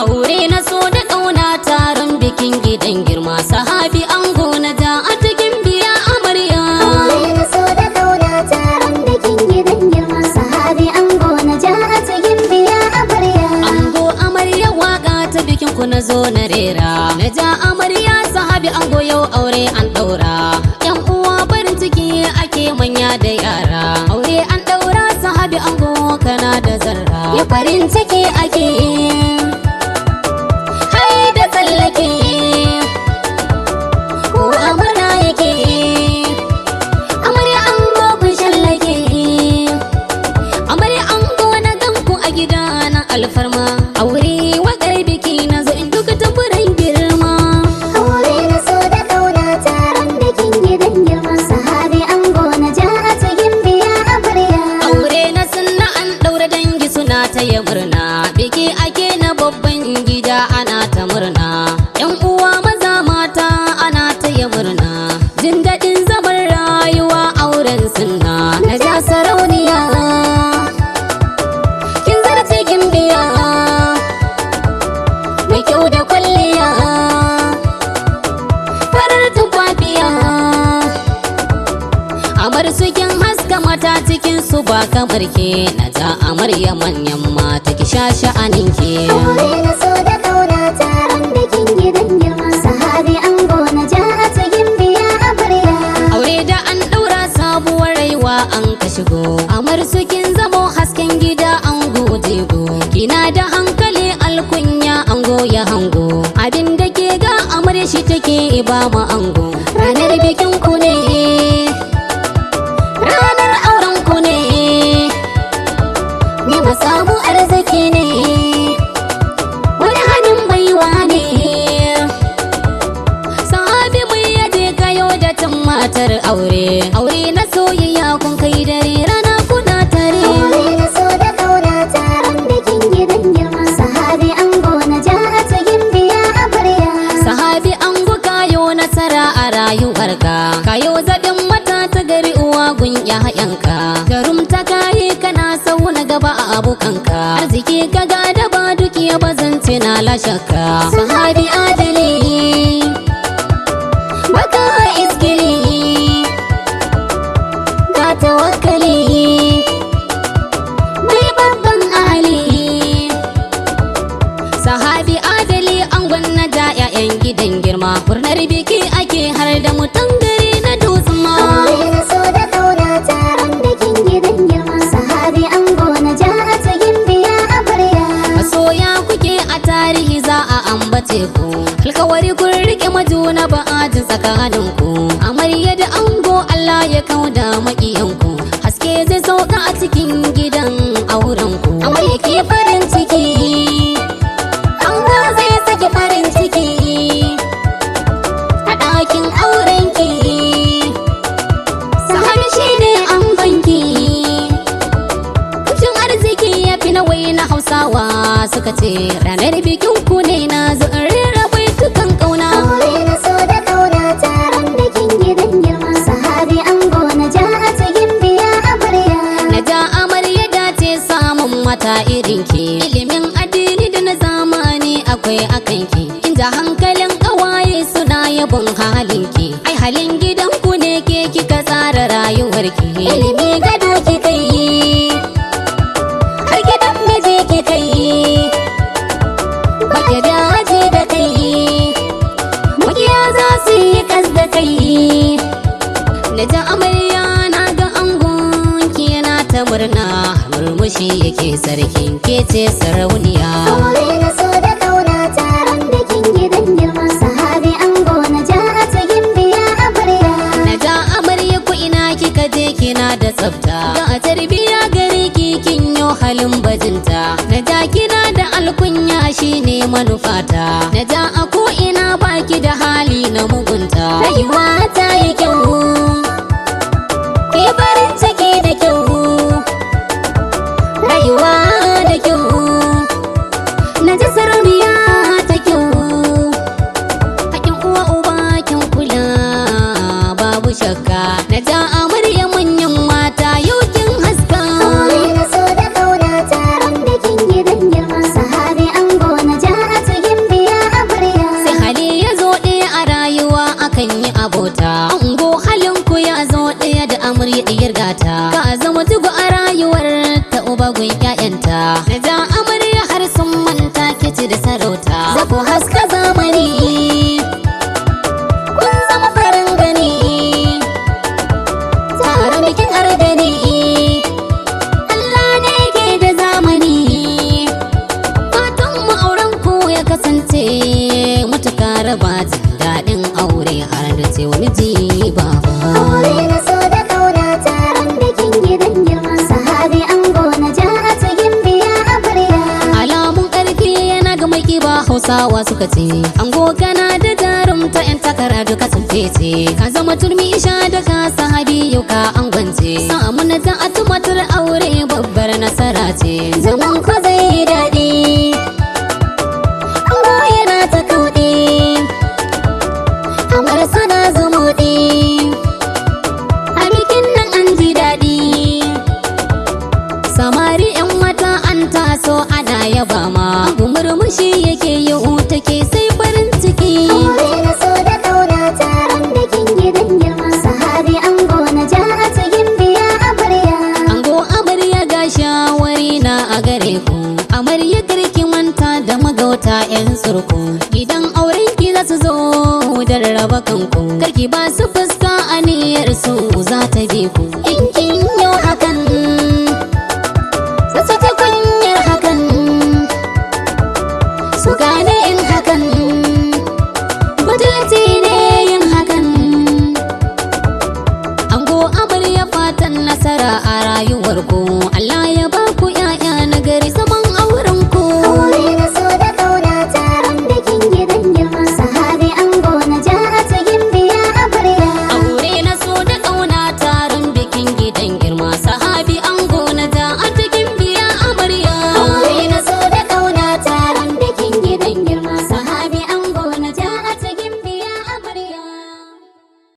Aure na so da ƙauna taron bikin gidan girma, sahabi ango na ja a cikin biya amarya. Aure na so da ƙauna taron bikin gidan girma, sahabi ango na ja a cikin biya amarya. Ango amarya waka ta bikin ku na zo na rera, na ja amarya sahabi ango yau aure an ɗaura. Yan uwa farin ciki ake manya da yara, aure an ɗaura sahabi ango kana da zarra. Ya farin ciki ake Da tsallake ko amana yake, amarya ango kun shallake, amarya ango na ganku a gida na alfarma, aure wakar biki na zo in duka tamburan girma. aure na so da ƙauna taron bikin gidan girma, sahabi ango na ja a cikin biya amarya. Aure na sunna an ɗaura dangi suna taya murna, biki ake na babban gida ana ta murna, yan uwa maza mata ana taya murna, jin daɗin zaman rayuwa auren sunna na ja sarauniya. Kin zarce kin biya mai kyau da kwalliya, farar tufafiya, amar su kin haska mata cikin su ba kamar ke, na ja amarya manyan mata ki sha sha'anin ke. Aure na so da ƙauna taron bikin gidan girma, sahabi ango na ja a cikin biya amarya. Aure da an ɗaura sabuwar rayuwa an ka shigo, amar su kin zamo hasken gida ango jego, kina da hankali alkunya ango ya hango, abin da ke ga amarya shi take ba ma ango. Ranar bikin ku ne, ranar auren ku ne, Ni ba samu arziki ne, wani hannun baiwa ne, sahabi mai yaje kayo da tun matar aure, aure na soyayya kun kai dare rana kuna tare. aure na so da ƙauna taron bikin gidan girma, sahabi ango na ja a cikin biya amarya. Sahabi ango kayo nasara a rayuwarka, kayo zaɓin mata ta gari uwa gun yayanka, garum ta kayi kana sau na gaba a abokanka, arziki ka gada ba dukiya ba zan na lashaka. Sahabi adali baka iskili Ka tawakkali mai babban ali, sahabi adali angon na da 'ya'yan gidan girma, murnar biki ake har da mutan gari na dutsen ma. aure na so da ƙauna taron bikin gidan girma, sahabi ango na ja a cikin biya amarya. Masoya kuke a tarihi za a ambace ku, alkawari kun rike majuna ba a jin tsakanin ku, amarya da ango Allah ya kauda makiyanku, haske zai sauka a cikin gidan auren ku. Amarya ke farin ciki, ango zai saki farin ciki a ɗakin auren ki, sahabi shi ne angonki. Kushin arziki ya fi na wai na Hausawa suka ce ranar bikin ku ne na zo in rera baitukan ƙauna. Aure na so da ƙauna taron bikin gidan girma, sahabi ango na ja a cikin biya amarya. Na ja amarya dace samun mata irin ki, ilimin addini da na zamani akwai akan ki, in ja hankalin ƙawaye suna yabon halin ki, ai halin gidan ku ne ke kika tsara rayuwar ki. Ilimi gado ki kai, Har gidan miji ki kai, baki dace da kai, makiya za su yi kas da kai. Na ja amarya na ga angon ki yana ta murna, murmushi yake sarkin ke ce sarauniya. aure na so da ƙauna taron bikin gidan girma, sahabi ango na ja a cikin biya amarya. Na ja amarya ku ina kika je kina da tsafta, ga tarbiya gare ki kin yo halin bajinta, na ja kina da alkunya shine manufata, na ja a ko ina baki da hali na mugunta. Rayuwa ta yi kyau, ke farin ciki da kyau, na ja amarya manyan mata yau kin haska. Aure na so da kauna taron bikin gidan girma. Sahabi ango na ja a cikin biya amarya. Sai hali ya zo ɗaya a rayuwa akan yi abota. Ango halin ku ya zo ɗaya da amarya ɗiyar gata. Ka zama tugu a rayuwar ta uba gun ƴaƴanta. Na ja amarya har sun manta kici da sarauta. Za ku haska zamani, kun zama farin gani. Taron bikin ardani, Allah ne ke da zamani. Fatan mu auren ku ya kasance mutuka raba jin daɗin aure har da cewa miji baba. Aure na so da kauna taron bikin gidan girma. Sahabi ango na ja a cikin biya amarya. Alamun ƙarfi yana ga mai ba Hausawa suka ce, ango kana da jarumta 'yan takara duka sun fece. Ka zama turmi sha da ka sahabi yau ka angwance. Samu na za a tumatar aure babbar nasara ce. Zaman ko zai yi daɗi, ango yana ta kauɗi, amar sana zumuɗi. A bikin nan an ji daɗi, samari 'yan mata an taso ana yaba ma. Murmushi yake yi take sai farin ciki. Aure na so da kauna taron bikin gidan girma. Sahabi ango na ja a cikin biya amarya. Ango amarya ga shawari na a gare ku. Amarya karki manta da magauta 'yan surku. Gidan auren ki za su zo da raba kanku. Karki ba su fuska aniyar su za ta bi ku.